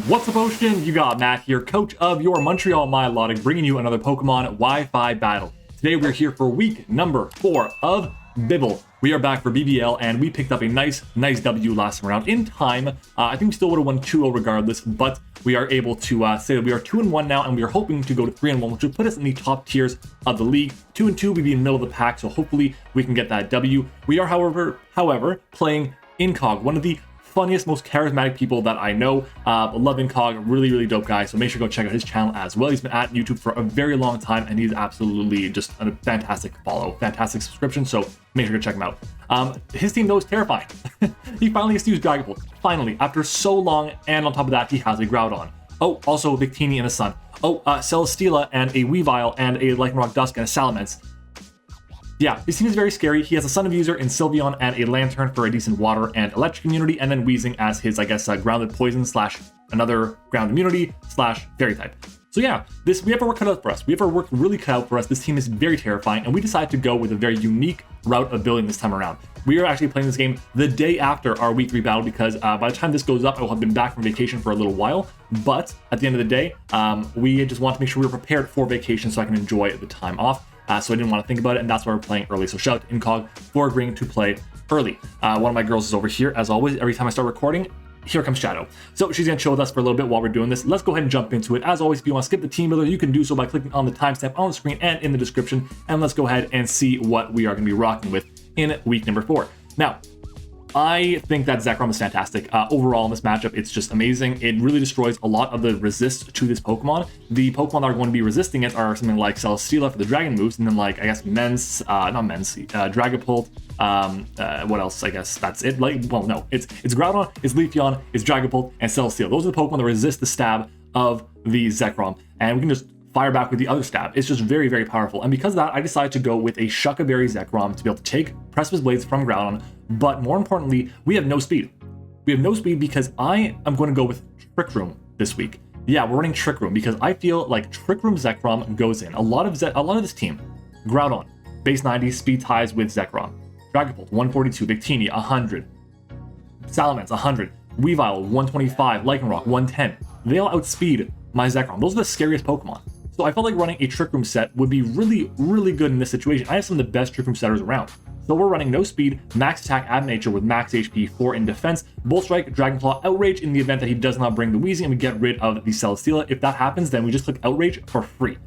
What's up, Ocean? You got Matt here, coach of your Montreal Milotic, bringing you another Pokemon Wi-Fi battle. Today we're here for week number 4 of BBL. We are back for BBL, and we picked up a nice W last time around in time. I think we still would have won 2-0 regardless, but we are able to say that we are 2-1 now, and we are hoping to go to 3-1, which would put us in the top tiers of the league. 2-2, we'd be in the middle of the pack, so hopefully we can get that W. We are, however, playing Incog, one of the funniest, most charismatic people that I know. Love Incog, really dope guy, so make sure to go check out his channel as well. He's been at YouTube for a very long time, and he's absolutely just a fantastic follow, fantastic subscription, so make sure to check him out. His team though is terrifying. He finally gets to use Dragon Pulse, finally, after so long, and on top of that, he has a Groudon. Oh, also Victini and a Sun. Oh, Celesteela and a Weavile and a Lycanroc Dusk and a Salamence. Yeah, this team is very scary. He has a Sun of User in Sylveon and a Lantern for a decent water and electric immunity, and then Weezing as his, I guess, grounded poison slash another ground immunity slash fairy type. So yeah, we have our work cut out for us. We have our work really cut out for us. This team is very terrifying, and we decided to go with a very unique route of building this time around. We are actually playing this game the day after our week 3 battle because by the time this goes up, I will have been back from vacation for a little while. But at the end of the day, we just want to make sure we were prepared for vacation so I can enjoy the time off. So I didn't want to think about it, and that's why we're playing early. So shout out to Incog for agreeing to play early. One of my girls is over here, as always. Every time I start recording, here comes Shadow. So she's going to chill with us for a little bit while we're doing this. Let's go ahead and jump into it. As always, if you want to skip the team builder, you can do so by clicking on the timestamp on the screen and in the description. And let's go ahead and see what we are going to be rocking with in week number 4. Now, I think that Zekrom is fantastic. Overall in this matchup, it's just amazing. It really destroys a lot of the resist to this Pokemon. The Pokemon that are going to be resisting it are something like Celesteela for the dragon moves, and then like, I guess, Dragapult, what else? I guess that's it. Like, well, no, it's Groudon, it's Leafeon, it's Dragapult, and Celesteela. Those are the Pokemon that resist the stab of the Zekrom, and we can just fire back with the other stab. It's just very powerful, and because of that, I decided to go with a Shuca Berry Zekrom to be able to take Precipice Blades from Groudon, but more importantly, we have no speed. We have no speed because I am going to go with Trick Room this week. Yeah, we're running Trick Room because I feel like Trick Room Zekrom goes in. A lot of this team, Groudon, base 90, speed ties with Zekrom. Dragapult, 142, Victini, 100. Salamence, 100. Weavile, 125, Lycanroc, 110. They all outspeed my Zekrom. Those are the scariest Pokemon. So I felt like running a Trick Room set would be really good in this situation. I have some of the best Trick Room setters around. So we're running no speed, max attack, ab nature with max HP 4 in defense, Bull Strike, Dragon Claw, Outrage in the event that he does not bring the Weezing, and we get rid of the Celesteela. If that happens, then we just click Outrage for free.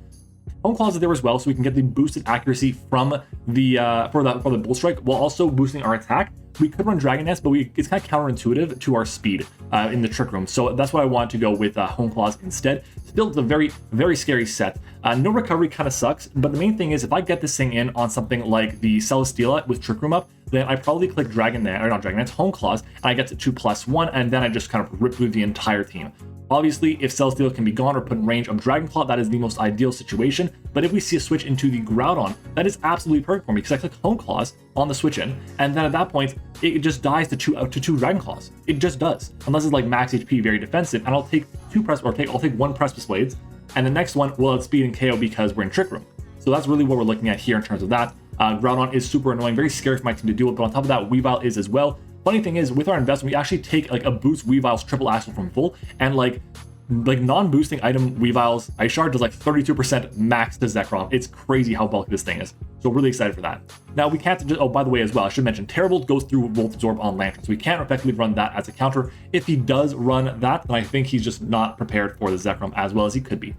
Home Claws is there as well, so we can get the boosted accuracy from the for the Bull Strike while also boosting our attack. We could run Dragon Nest, but it's kind of counterintuitive to our speed in the Trick Room. So that's why I wanted to go with Home Claws instead. Still, it's a very scary set. No recovery kind of sucks, but the main thing is if I get this thing in on something like the Celesteela with Trick Room up, then I probably click Dragon Nest, or not Dragon Nest, Home Claws, and I get to 2+1, and then I just kind of rip through the entire team. Obviously, if Celesteela can be gone or put in range of Dragon Claw, that is the most ideal situation. But if we see a switch into the Groudon, that is absolutely perfect for me because I click Home Claws on the switch in, and then at that point, it just dies to two Dragon Claws. It just does, unless it's like max HP, very defensive, and I'll take I'll take 1 Precipice Blades, and the next one will outspeed and KO because we're in Trick Room. So that's really what we're looking at here in terms of that. Groudon is super annoying, very scary for my team to deal with, but on top of that, Weavile is as well. Funny thing is, with our investment, we actually take like a boost Weavile's triple axle from full, and like non-boosting item Weavile's Ice Shard does like 32% max to Zekrom. It's crazy how bulky this thing is. So really excited for that. Now we can't just, oh, by the way as well, I should mention Terrorbolt goes through Volt Absorb on Lantern, so we can't effectively run that as a counter. If he does run that, then I think he's just not prepared for the Zekrom as well as he could be.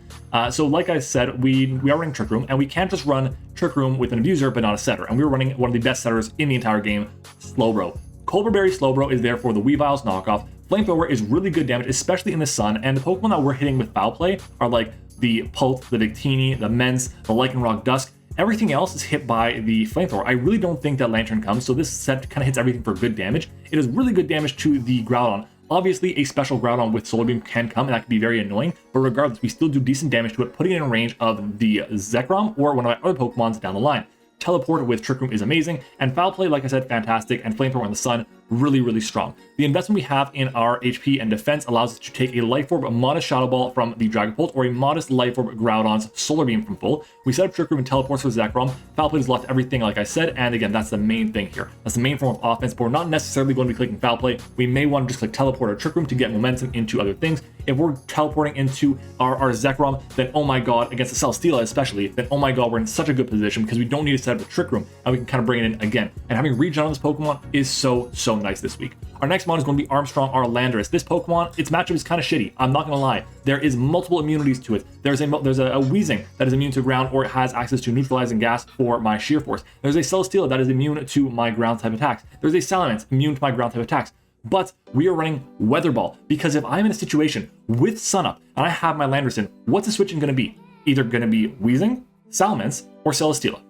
So like I said, we are running Trick Room, and we can't just run Trick Room with an abuser but not a setter. And we were running one of the best setters in the entire game, Slowbro. Colbur Berry Slowbro is there for the Weavile's knockoff. Flamethrower is really good damage, especially in the sun, and the Pokemon that we're hitting with Foul Play are like the Pult, the Victini, the Mence, the Lycanroc Dusk. Everything else is hit by the Flamethrower. I really don't think that Lantern comes, so this set kind of hits everything for good damage. It is really good damage to the Groudon. Obviously, a special Groudon with Solar Beam can come, and that can be very annoying, but regardless, we still do decent damage to it, putting it in range of the Zekrom or one of my other Pokemons down the line. Teleport with Trick Room is amazing, and Foul Play, like I said, fantastic, and Flamethrower in the sun, really, really strong. The investment we have in our HP and defense allows us to take a Life Orb, a modest Shadow Ball from the Dragapult, or a modest Life Orb Groudon's Solar Beam from full. We set up Trick Room and teleports for Zekrom. Foul Play has left everything like I said, and again, that's the main thing here. That's the main form of offense, but we're not necessarily going to be clicking Foul Play. We may want to just click Teleport or Trick Room to get momentum into other things. If we're teleporting into our Zekrom, then oh my god, against the Celesteela especially, then oh my god, we're in such a good position because we don't need to set up a Trick Room, and we can kind of bring it in again. And having regen on this Pokemon is so nice this week. Our next mon is going to be Armstrong, our Landorus. This Pokemon, its matchup is kind of shitty. I'm not going to lie. There is multiple immunities to it. There's a Weezing that is immune to ground or has access to neutralizing gas for my Sheer Force. There's a Celesteela that is immune to my ground type attacks. There's a Salamence immune to my ground type attacks. But we are running Weather Ball because if I'm in a situation with Sun Up and I have my Landorus in, what's the switching going to be? Either going to be Weezing, Salamence, or Celesteela.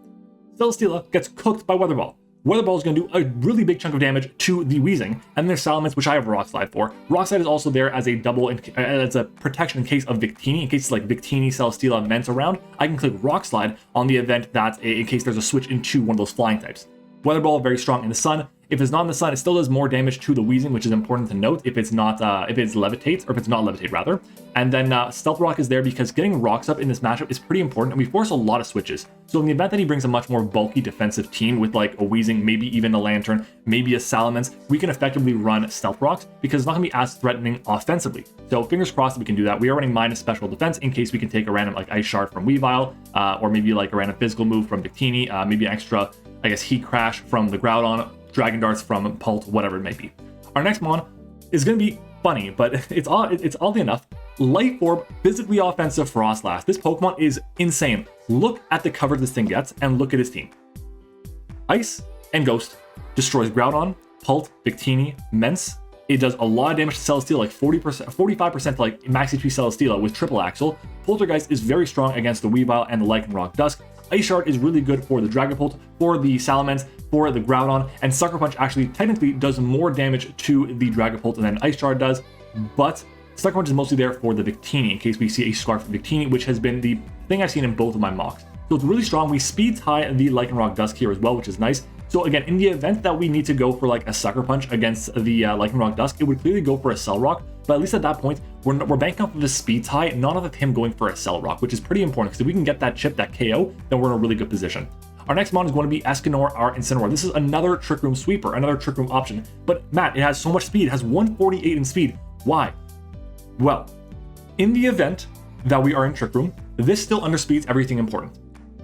Celesteela gets cooked by Weather Ball. Weather Ball is going to do a really big chunk of damage to the Weezing, and then there's Salamence, which I have Rock Slide for. Rock Slide is also there as a double, as a protection in case of Victini, in case like Victini, Celesteela, Ments around. I can click Rock Slide on the event that, in case there's a switch into one of those flying types. Weather Ball very strong in the sun. If it's not in the sun, it still does more damage to the Weezing, which is important to note if it's not, if it's Levitates, or if it's not Levitate rather. And then Stealth Rock is there because getting rocks up in this matchup is pretty important, and we force a lot of switches. So in the event that he brings a much more bulky defensive team with like a Weezing, maybe even a Lantern, maybe a Salamence, we can effectively run Stealth Rocks because it's not going to be as threatening offensively. So fingers crossed that we can do that. We are running minus special defense in case we can take a random like Ice Shard from Weavile, or maybe like a random physical move from Victini, maybe an extra, I guess, Heat Crash from the Groudon, Dragon Darts from Pult, whatever it may be. Our next mon is going to be funny, but it's oddly enough, Life Orb, physically offensive Frostlass. This Pokemon is insane. Look at the cover this thing gets and look at his team. Ice and Ghost destroys Groudon, Pult, Victini, Ments. It does a lot of damage to Celesteela, like 40%, 45% like max HP Celesteela with Triple Axle. Poltergeist is very strong against the Weavile and the Lycanroc Dusk. Ice Shard is really good for the Dragapult, for the Salamence, for the Groudon, and Sucker Punch actually technically does more damage to the Dragapult than Ice Shard does, but Sucker Punch is mostly there for the Victini in case we see a Scarf Victini, which has been the thing I've seen in both of my mocks. So it's really strong. We speed tie the Lycanroc Dusk here as well, which is nice. So again, in the event that we need to go for like a Sucker Punch against the Lycanroc Dusk, it would clearly go for a Cell Rock, but at least at that point, we're banking off of the speed tie, not off of him going for a Cell Rock, which is pretty important because if we can get that chip, that KO, then we're in a really good position. Our next mon is going to be Escanor, our Incineroar. This is another Trick Room sweeper, another Trick Room option. But Matt, it has so much speed, it has 148 in speed. Why? Well, in the event that we are in Trick Room, this still underspeeds everything important.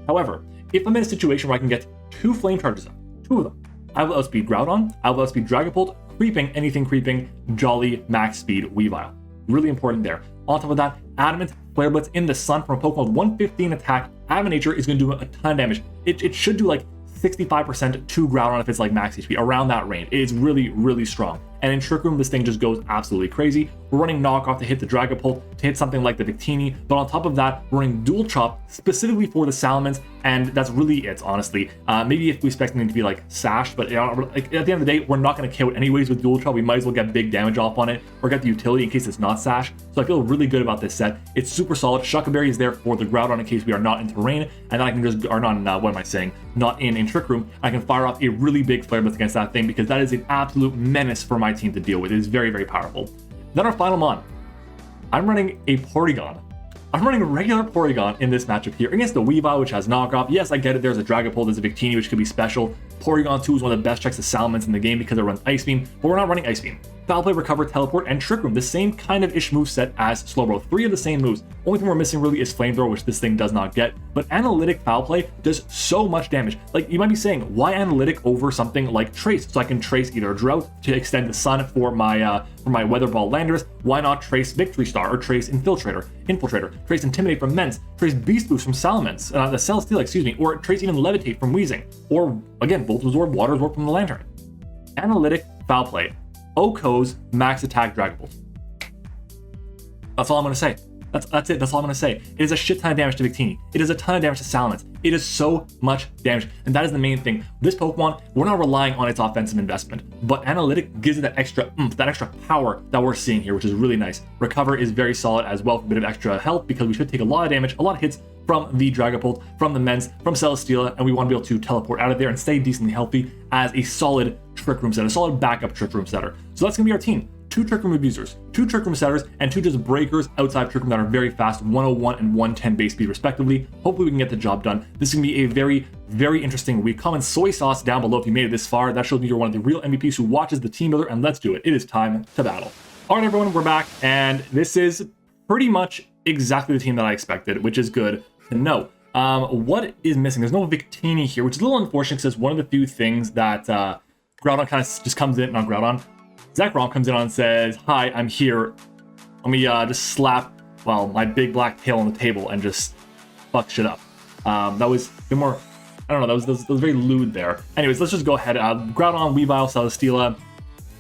However, if I'm in a situation where I can get 2 Flame Charges up, 2 of them, I will outspeed Groudon, I will outspeed Dragapult, creeping, anything creeping, Jolly, max speed, Weavile. Really important there. On top of that, Adamant, Flare Blitz in the sun from a Pokemon with 115 attack. Adamant Nature is going to do a ton of damage. It should do like 65% to Groudon if it's like max HP, around that range. It is really, really strong. And in Trick Room, this thing just goes absolutely crazy. We're running Knockoff to hit the Dragapult, to hit something like the Victini, but on top of that, we're running Dual Chop specifically for the Salamence, and that's really it, honestly. Maybe if we expect something to be like Sash, but like, at the end of the day, we're not going to KO it anyways with Dual Chop. We might as well get big damage off on it, or get the utility in case it's not Sash. So I feel really good about this set. It's super solid. Shuckleberry is there for the Groudon in case we are not in terrain, and then I can just, or not, what am I saying? Not in Trick Room. I can fire off a really big Flare Blitz against that thing because that is an absolute menace for my team to deal with. It is very, very powerful. Then our final mon, I'm running a Porygon. I'm running a regular Porygon in this matchup here against the Weavile, which has knockoff. Yes, I get it. There's a Dragapult, there's a Victini, which could be special. Porygon 2 is one of the best checks of Salamence in the game because it runs Ice Beam, but we're not running Ice Beam. Foul Play, Recover, Teleport, and Trick Room, the same kind of ish move set as Slowbro. 3 of the same moves. Only thing we're missing really is Flamethrower, which this thing does not get. But Analytic Foul Play does so much damage. Like, you might be saying, why Analytic over something like Trace? So I can Trace either Drought to extend the sun for my Weather Ball Landorus. Why not Trace Victory Star or Trace Infiltrator, Trace Intimidate from Ments, Trace Beast Boost from Salamence, the Celesteela, excuse me, or Trace even Levitate from Weezing, or again, Volt Absorb, Water Absorb from the Lantern. Analytic Foul Play. Oko's max attack Dragapult. That's all I'm going to say. That's it. That's all I'm going to say. It is a shit ton of damage to Victini. It is a ton of damage to Salamence. It is so much damage. And that is the main thing. This Pokemon, we're not relying on its offensive investment, but Analytic gives it that extra oomph, that extra power that we're seeing here, which is really nice. Recover is very solid as well for a bit of extra health because we should take a lot of damage, a lot of hits from the Dragapult, from the Ments, from Celesteela, and we want to be able to teleport out of there and stay decently healthy as a solid Trick Room setter, a solid backup Trick Room setter. So that's gonna be our team. 2 Trick Room abusers, 2 Trick Room setters, and 2 just breakers outside Trick Room that are very fast, 101 and 110 base speed respectively. Hopefully we can get the job done. This is gonna be a very, very interesting week. Comment soy sauce down below if you made it this far. That shows me you're one of the real MVPs who watches the team builder, and let's do it. It is time to battle. All right, everyone, we're back, and this is pretty much exactly the team that I expected, which is good to know. What is missing? There's no Victini here, which is a little unfortunate because it's one of the few things that Groudon kind of just comes in, not Groudon. Zekrom comes in and says, "Hi, I'm here. Let me just slap, well, my big black tail on the table and just fuck shit up." That was a bit more, I don't know, that was very lewd there. Anyways, let's just go ahead. Groudon, Weavile, Celesteela,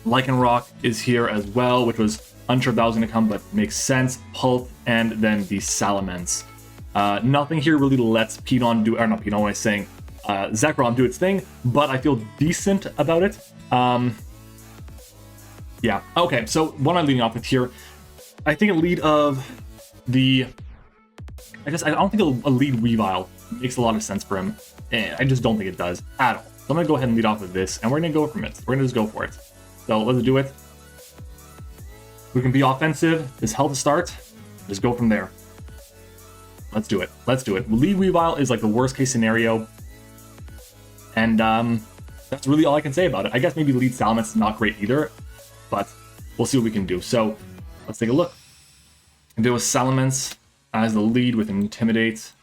Lycanroc is here as well, which was unsure if that was going to come, but makes sense. Pulp, and then the Salamence. Nothing here really lets Pidon do, or not Pidon, what I'm saying, Zekrom do its thing, but I feel decent about it. Yeah, okay, so what am I leading off with here? I think a lead of the, I don't think a lead Weavile makes a lot of sense for him. I just don't think it does at all. So I'm gonna go ahead and lead off with this, and we're gonna go from it. We're gonna just go for it. So let's do it. We can be offensive, this health to start, just go from there. Let's do it, let's do it. Lead Weavile is like the worst case scenario, and that's really all I can say about it. I guess maybe lead Salamence is not great either, but we'll see what we can do. So let's take a look. There was Salamence as the lead with Intimidate.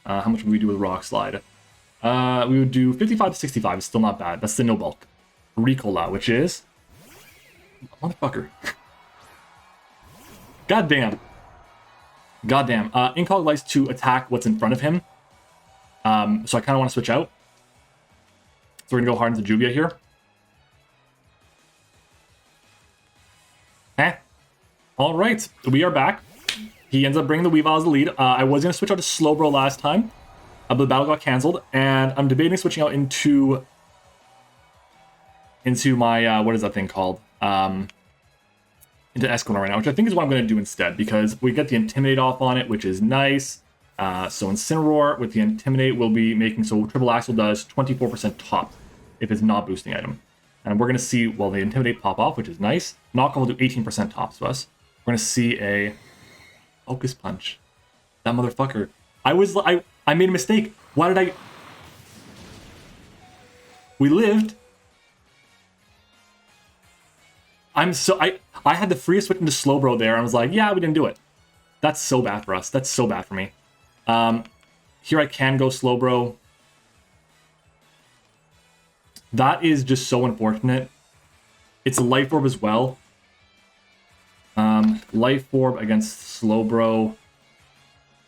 How much would we do with Rock Slide? We would do 55 to 65. It's still not bad. That's the no bulk. Ricola, which is... Motherfucker. Goddamn. Goddamn. Incog likes to attack what's in front of him. So I kind of want to switch out. So we're going to go hard into Juvia here. All right, we are back. He ends up bringing the Weavile as the lead. I was going to switch out to Slowbro last time, but the battle got canceled, and I'm debating switching out into my, what is that thing called? Into Escanor right now, which I think is what I'm going to do instead, because we get the Intimidate off on it, which is nice. So Incineroar with the Intimidate will be making, so Triple Axle does 24% top if it's not boosting item. And we're going to see, well, the Intimidate pop off, which is nice. Knock will do 18% tops to us. We're going to see a Focus Punch. That motherfucker. I made a mistake. Why did I... We lived. I had the freest switch into Slowbro there. And I was like, yeah, we didn't do it. That's so bad for us. That's so bad for me. Here I can go Slowbro. That is just so unfortunate. It's a Life Orb as well. Life Orb against Slowbro.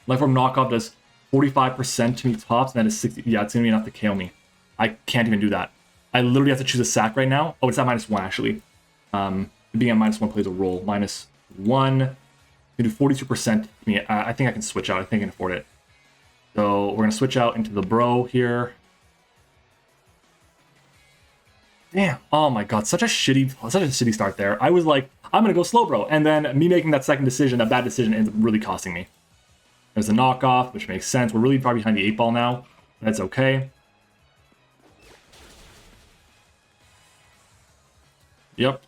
Life Orb knockoff does 45% to me tops, and that is 60. Yeah, it's going to be enough to KO me. I can't even do that. I literally have to choose a sack right now. Oh, it's at -1 actually. Being at -1 plays a role. -1. We do 42% to me. I think I can switch out. I think I can afford it. So we're going to switch out into the Bro here. Damn. Oh my god, such a shitty start there. I was like, I'm gonna go Slowbro, and then me making that second decision, that bad decision, ends up really costing me. There's a knockoff, which makes sense. We're really far behind the 8-ball now. That's okay. Yep.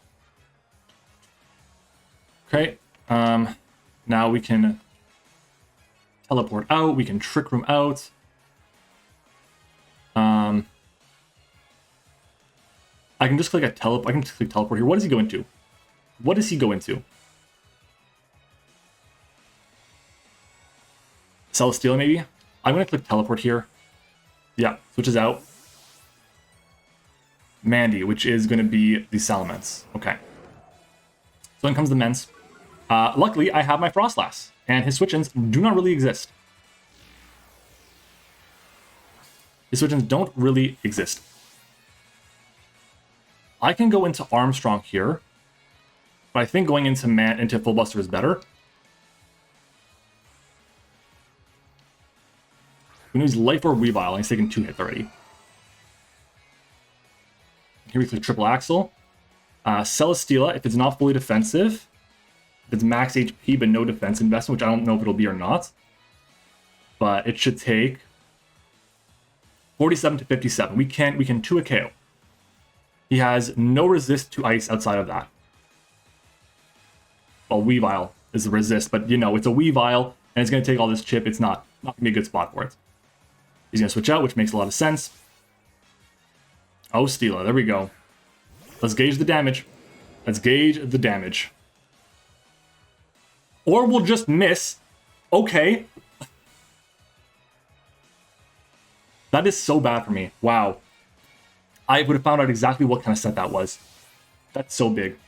Okay. Now we can teleport out. We can Trick Room out. I can just click a teleport. I can just click teleport here. What does he go into? What does he go into? Celesteela, maybe? I'm going to click teleport here. Yeah, switches out. Mandy, which is going to be the Salamence. Okay. So in comes the Mence. Luckily, I have my Frostlass, and his switch-ins do not really exist. His switch-ins don't really exist. I can go into Armstrong here, but I think going into Full Buster is better. We use Life Orb Weavile, and he's taken 2 hits already. Here we click Triple Axle. Celesteela, if it's not fully defensive, if it's max HP but no defense investment, which I don't know if it'll be or not, but it should take 47 to 57. We can 2 a KO. He has no resist to ice outside of that. Well, Weavile is the resist, but you know, it's a Weavile, and it's going to take all this chip. It's not going to be a good spot for it. He's going to switch out, which makes a lot of sense. Oh, Steela, there we go. Let's gauge the damage. Let's gauge the damage. Or we'll just miss. Okay. That is so bad for me. Wow. I would have found out exactly what kind of set that was. That's so big.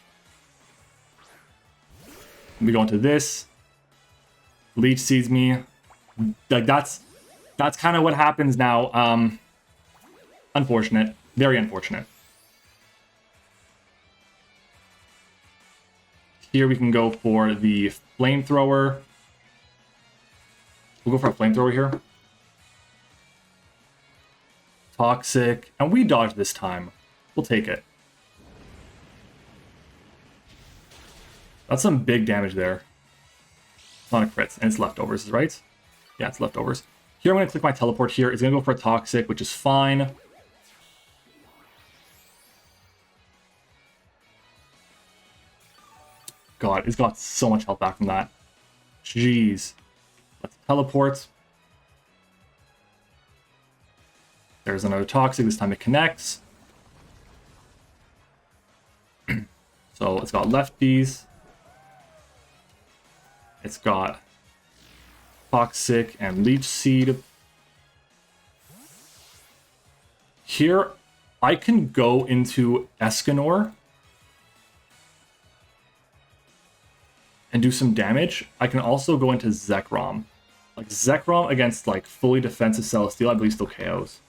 We go into this. Leech sees me. Like that's kind of what happens now. Unfortunate. Very unfortunate. Here we can go for the flamethrower. We'll go for a flamethrower here. Toxic. And we dodge this time. We'll take it. That's some big damage there. It's not a crit, and it's leftovers, right? Yeah, it's leftovers. Here I'm going to click my teleport here. It's going to go for a toxic, which is fine. God, it's got so much health back from that. Jeez. Let's teleport. There's another toxic. This time it connects. So it's got lefties. It's got toxic and leech seed. Here, I can go into Escanor and do some damage. I can also go into Zekrom. Like Zekrom against like fully defensive Celesteal, I believe still KOs.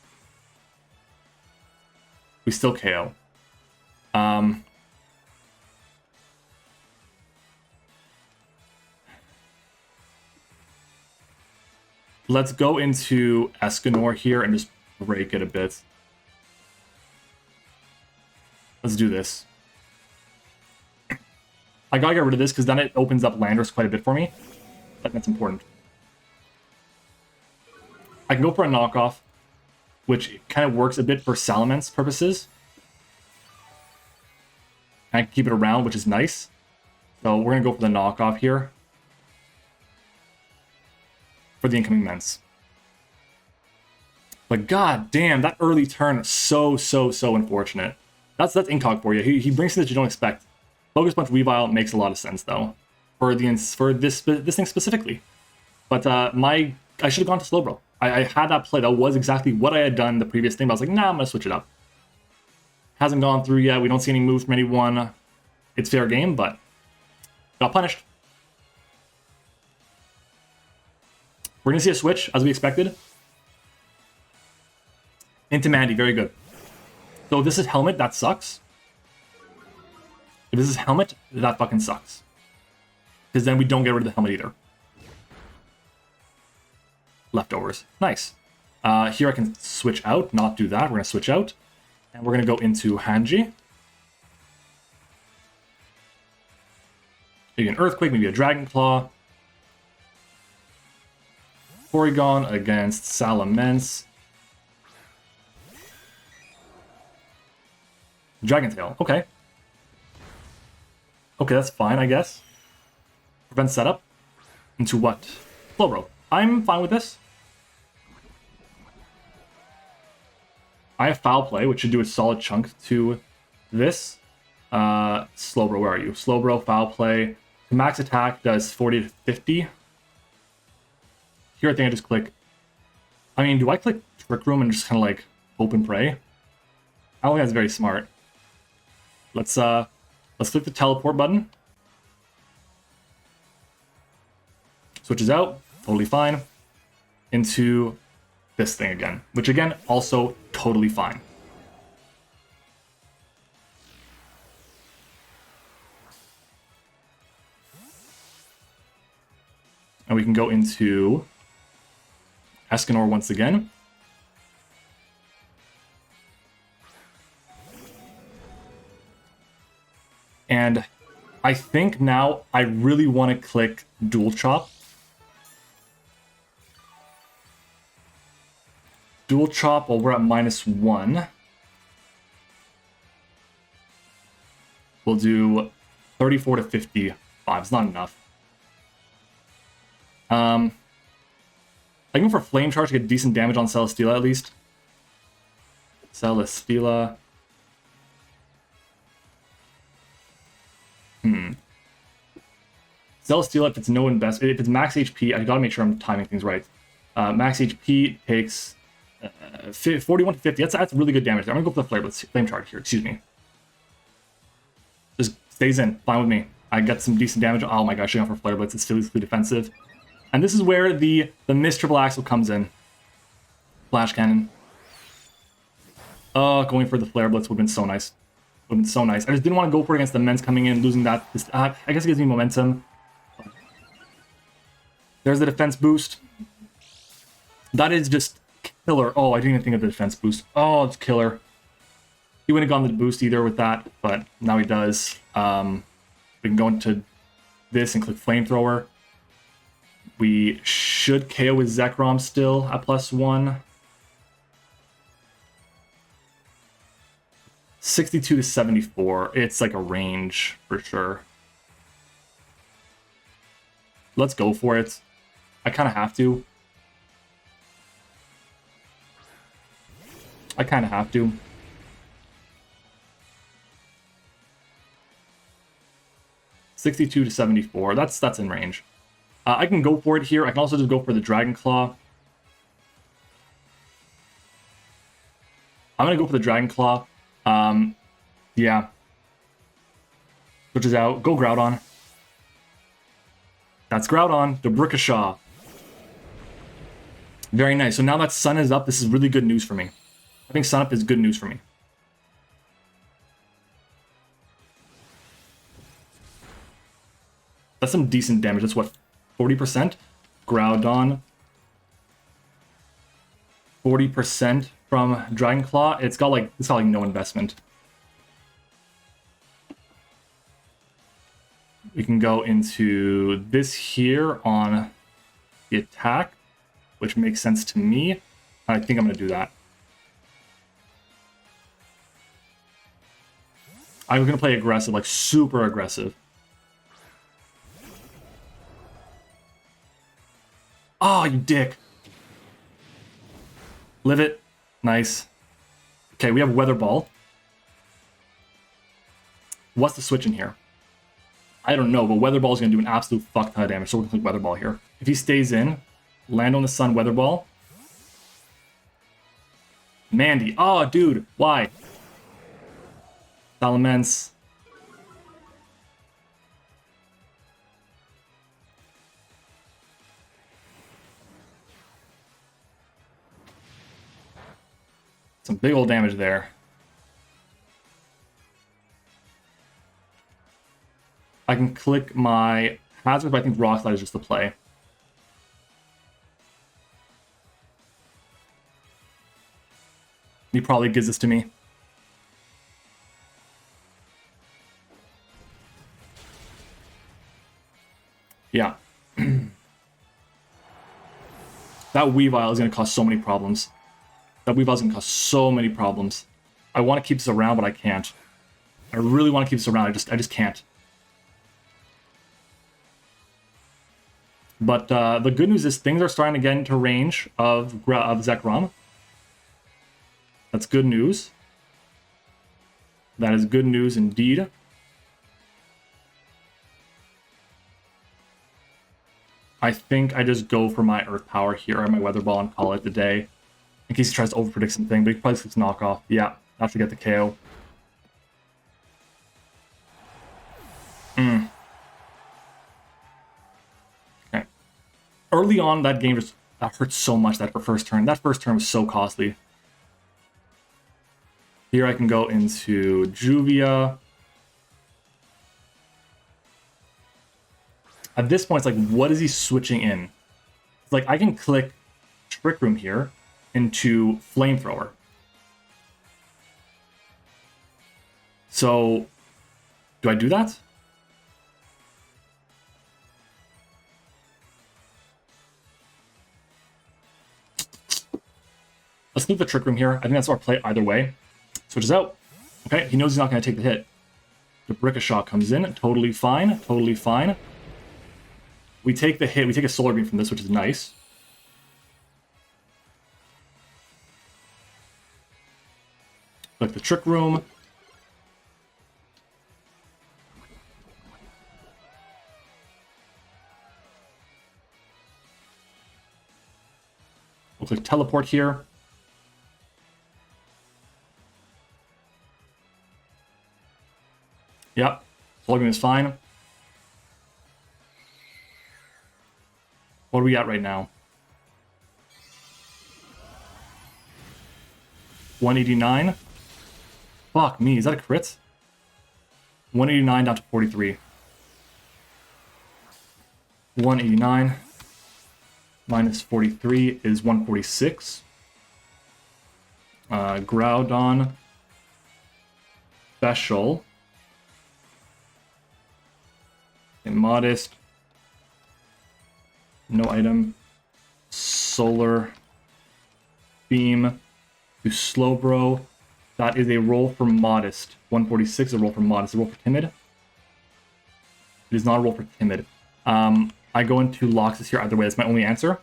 We still KO. Let's go into Escanor here and just break it a bit. Let's do this. I gotta get rid of this because then it opens up Landorus quite a bit for me. That's important. I can go for a knockoff, which kind of works a bit for Salamence purposes. I can keep it around, which is nice. So we're going to go for the knockoff here. For the incoming Mence. But god damn, that early turn is so unfortunate. That's Incog for you. He brings things that you don't expect. Focus Punch Weavile makes a lot of sense though. For this thing specifically. But I should have gone to Slowbro. I had that play. That was exactly what I had done the previous thing, but I was like, nah, I'm going to switch it up. Hasn't gone through yet. We don't see any moves from anyone. It's fair game, but got punished. We're going to see a switch, as we expected. Into Mandy, very good. So if this is Helmet, that sucks. If this is Helmet, that fucking sucks. Because then we don't get rid of the Helmet either. Leftovers. Nice. Here I can switch out, not do that. We're going to switch out. And we're going to go into Hanji. Maybe an Earthquake, maybe a Dragon Claw. Porygon against Salamence. Dragon Tail, okay. Okay, that's fine, I guess. Prevent setup. Into what? Slowbro. I'm fine with this. I have Foul Play, which should do a solid chunk to this. Slowbro, where are you? Slowbro, Foul Play. Max attack does 40 to 50. Here I think I just click. I mean, do I click Trick Room and just kind of like hope and pray? I don't think that's very smart. Let's click the teleport button. Switches out, totally fine. Into this thing again, which again, also totally fine. And we can go into Escanor once again. And I think now I really want to click Dual Chop. dual chop while we're at -1. We'll do 34 to 55. It's not enough. I can go for Flame Charge to get decent damage on Celesteela at least. Celesteela. Celesteela, if it's no if it's max HP, I gotta make sure I'm timing things right. Max HP takes 41 to 50. That's really good damage. I'm gonna go for the Flame Charge here, excuse me. Just stays in, fine with me. I get some decent damage. Oh my gosh, going for Flare Blitz. It's physically defensive. And this is where the Mist Triple Axle comes in. Flash Cannon. Oh, going for the Flare Blitz would have been so nice. Would have been so nice. I just didn't want to go for it against the Mens coming in, losing that. I guess it gives me momentum. There's the defense boost. That is just killer. Oh, I didn't even think of the defense boost. Oh, it's killer. He wouldn't have gotten the boost either with that, but now he does. We can go into this and click Flamethrower. We should KO with Zekrom still at +1. 62 to 74. It's like a range for sure. Let's go for it. I kind of have to. I kind of have to. $62 to 74. That's in range. I can go for it here. I can also just go for the Dragon Claw. I'm gonna go for the Dragon Claw. Yeah. Switches out. Go Groudon. That's Groudon. DeBrookashaw. Very nice. So now that Sun is up, this is really good news for me. I think Sun up is good news for me. That's some decent damage. That's what, 40%? Groudon. 40% from Dragon Claw. It's got like no investment. We can go into this here on the attack, which makes sense to me. I think I'm going to do that. I'm going to play aggressive, like super aggressive. Oh, you dick. Live it. Nice. Okay, we have Weather Ball. What's the switch in here? I don't know, but Weather Ball is going to do an absolute fuck ton of damage, so we're going to click Weather Ball here. If he stays in, land on the Sun, Weather Ball. Mandy. Oh, dude, why? Salamence. Some big old damage there. I can click my hazard, but I think Rock Slide is just the play. He probably gives this to me. Yeah. That Weavile is going to cause so many problems. That Weavile is going to cause so many problems. I want to keep this around, but I can't. I really want to keep this around. I just can't. But the good news is things are starting to get into range of Zekrom. That's good news. That is good news indeed. I think I just go for my Earth Power here, or my Weather Ball, and call it the day. In case he tries to overpredict something, but he probably clicks Knockoff. Yeah, have to get the KO. Okay. Early on, that game just that hurt so much, that first turn. That first turn was so costly. Here I can go into Juvia. At this point, it's like, what is he switching in? It's like, I can click Trick Room here into Flamethrower. So, do I do that? Let's move the Trick Room here. I think that's our play either way. Switches out. Okay, he knows he's not going to take the hit. The Ricochet comes in. Totally fine. Totally fine. We take the hit. We take a Solar Beam from this, which is nice. Like the Trick Room. We'll click Teleport here. Yep, Solar Beam is fine. What are we at right now? 189. Fuck me, is that a crit? 189 down to 43. 189 minus 43 is 146. Groudon special. And modest. No item. Solar Beam to Slowbro. That is a roll for modest. 146 is a roll for modest. A roll for timid. It is not a roll for timid. I go into Loxus here either way. That's my only answer.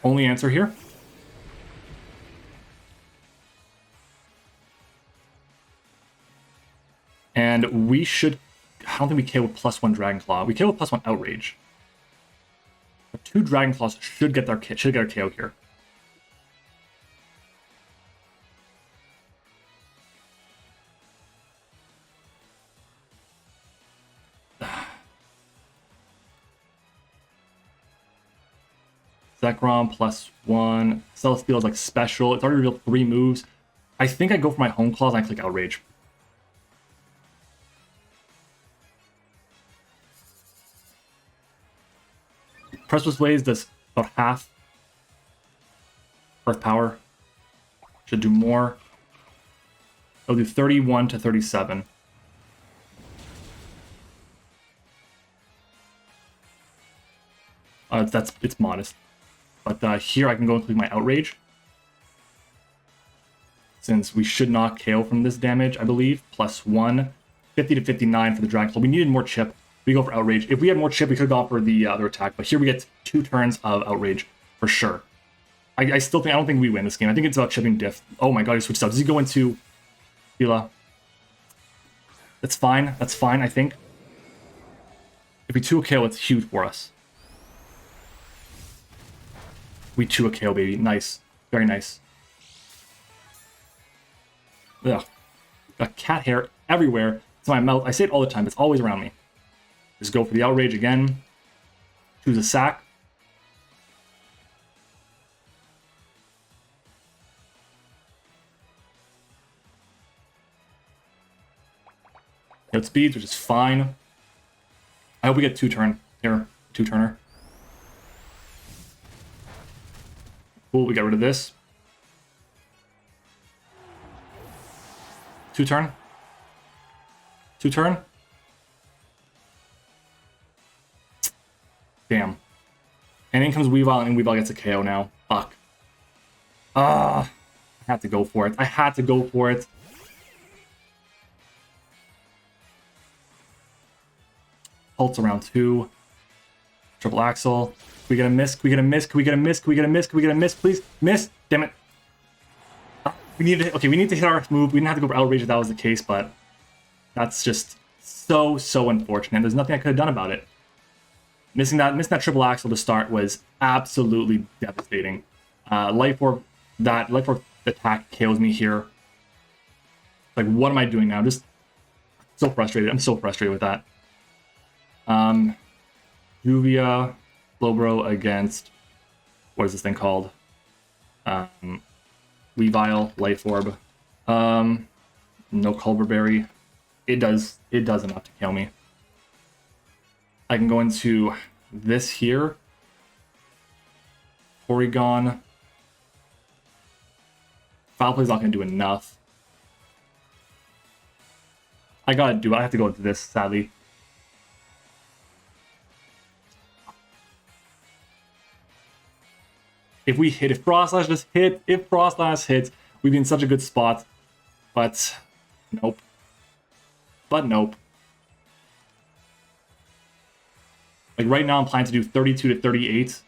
Only answer here. And we should... I don't think we KO with +1 Dragon Claw. We KO with +1 Outrage. But 2 Dragon Claws should get our KO here. Zekrom +1. Celesteal is like special. It's already revealed 3 moves. I think I go for my Home Claws and I click Outrage. Precipice Blaze does about half. Earth Power should do more. It'll do 31 to 37. It's modest. But here I can go include my Outrage. Since we should not KO from this damage, I believe. +1. 50 to 59 for the Dragon Claw. We needed more chip. We go for Outrage. If we had more chip, we could have gone for the other attack. But here we get 2 turns of Outrage for sure. I don't think we win this game. I think it's about chipping Diff. Oh my god, he switched out. Does he go into Fila? That's fine. That's fine, I think. If we 2 KO, it's huge for us. We 2 KO, baby. Nice. Very nice. Ugh. Got cat hair everywhere. It's in my mouth. I say it all the time. It's always around me. Just go for the Outrage again. Choose a sack. Hit speeds, which is fine. I hope we get 2-turn here. 2-turner. Cool, we got rid of this. 2-turn. 2-turn. Damn. And in comes Weavile, and Weavile gets a KO now. Fuck. I had to go for it. I had to go for it. Pulse around 2. Triple Axle. Can we get a miss? Can we get a miss? Can we get a miss? Can we get a miss? Can we get a miss, please? Miss! Damn it. We need to, okay, we need to hit our move. We didn't have to go for Outrage if that was the case, but that's just so unfortunate. There's nothing I could have done about it. Missing that triple axle to start was absolutely devastating. Life Orb attack KOs me here. Like, what am I doing now? Just so frustrated. I'm so frustrated with that. Juvia, Slowbro against, what is this thing called? Weavile, Life Orb. No Culverberry. It does enough to kill me. I can go into this here. Porygon. Foul Play's not going to do enough. I have to go into this, sadly. If we hit, if Frost Slash just hit, if Frost Slash hits, we'd be in such a good spot. But nope. But nope. Like right now, I'm planning to do 32 to 38.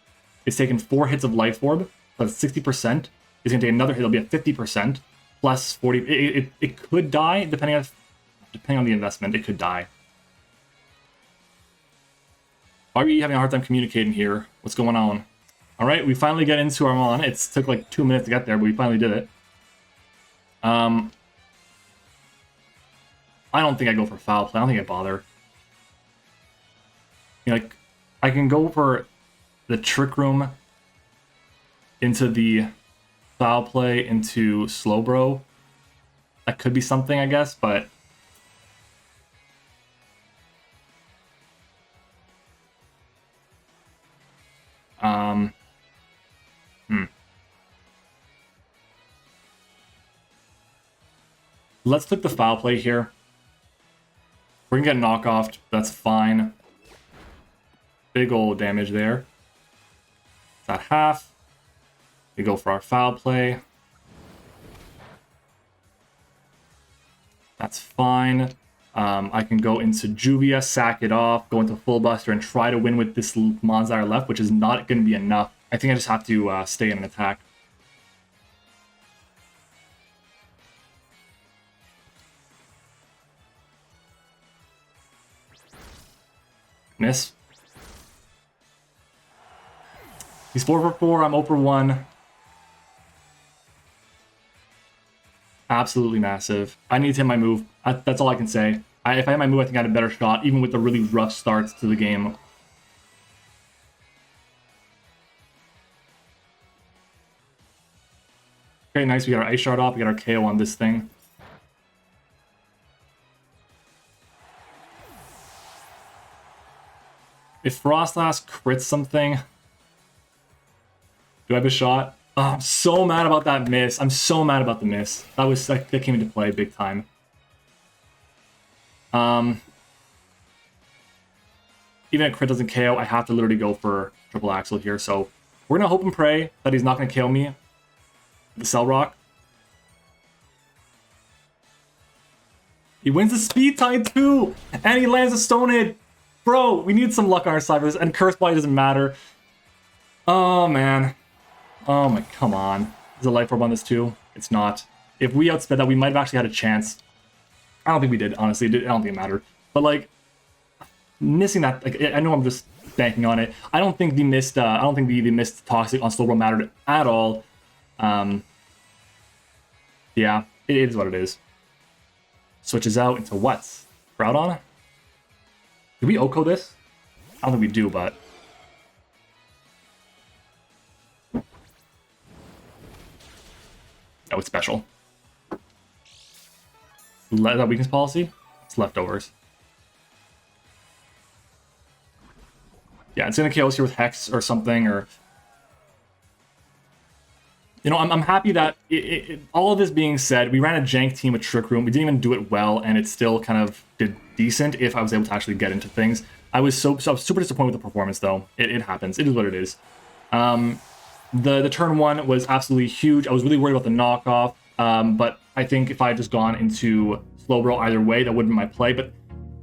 It's taken 4 hits of Life Orb, so that's 60%. It's gonna take another hit, it'll be at 50%, plus 40. It could die, depending on the investment, it could die. Why are we having a hard time communicating here? What's going on? All right, we finally get into our mon. It took like 2 minutes to get there, but we finally did it. I don't think I go for foul play. I don't think I bother. You know, like, I can go for the Trick Room into the foul play into Slowbro. That could be something, I guess, but Let's click the foul play here. We're gonna get knockoffed. That's fine. Big old damage there. It's at half. We go for our foul play. That's fine. I can go into Juvia, sack it off, go into Full Buster, and try to win with this Mons that are left, which is not going to be enough. I think I just have to stay in an attack. Miss. He's 4 for 4, I'm 0 for 1. Absolutely massive. I need to hit my move. That's all I can say. If I hit my move, I think I had a better shot, even with the really rough starts to the game. Okay, nice. We got our Ice Shard off. We got our KO on this thing. If Frostlass crits something, do I have a shot? Oh, I'm so mad about that miss. I'm so mad about the miss. That came into play big time. Even if crit doesn't KO, I have to literally go for triple axle here. So we're gonna hope and pray that he's not gonna KO me with the Cell Rock. He wins the speed tie too, and he lands a Stone Hit. Bro, we need some luck on our side for this, and Curse Bite doesn't matter. Oh man. Oh my, come on. Is a Life Orb on this too? It's not. If we outsped that, we might have actually had a chance. I don't think we did, honestly. I don't think it mattered. But like, missing that, like, I know I'm just banking on it. I don't think the missed Toxic on Slowbro mattered at all. Yeah, it is what it is. Switches out into what? Groudon? Do we Oko this? I don't think we do, but oh, it's special. Is that weakness policy? It's leftovers. Yeah, it's gonna KO us here with Hex or something, or you know, I'm happy that all of this being said, we ran a jank team with Trick Room. We didn't even do it well, and it still kind of did decent if I was able to actually get into things. I was super disappointed with the performance, though. It happens. It is what it is. The turn one was absolutely huge. I was really worried about the knockoff, but I think if I had just gone into Slowbro either way, that would have been my play. But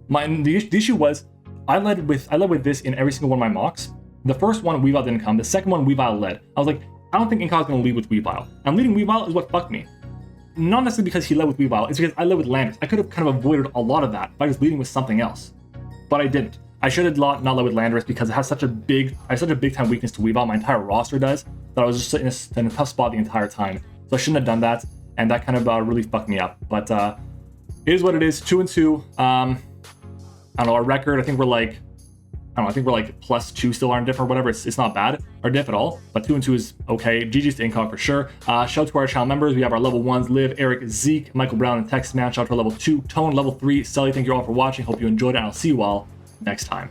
the issue was I led with this in every single one of my mocks. The first one, Weavile didn't come. The second one, Weavile led. I was like, I don't think Incog's going to lead with Weavile. And leading Weavile is what fucked me. Not necessarily because he led with Weavile, it's because I led with Landorus. I could have kind of avoided a lot of that by just leading with something else. But I didn't. I should have not led with Landorus because it has such a big time weakness to Weavile. My entire roster does. That I was just in a tough spot the entire time. So I shouldn't have done that. And that kind of really fucked me up. But it is what it is. 2-2. I don't know, our record, I think we're like +2 still on diff or whatever. It's not bad, our diff at all, but 2-2 is okay. GG's to Incog for sure. Shout out to our channel members. We have our level 1s, Liv, Eric, Zeke, Michael Brown, and Texas Man. Shout out to our level 2, Tone, level 3, Sully. Thank you all for watching. Hope you enjoyed it, and I'll see you all next time.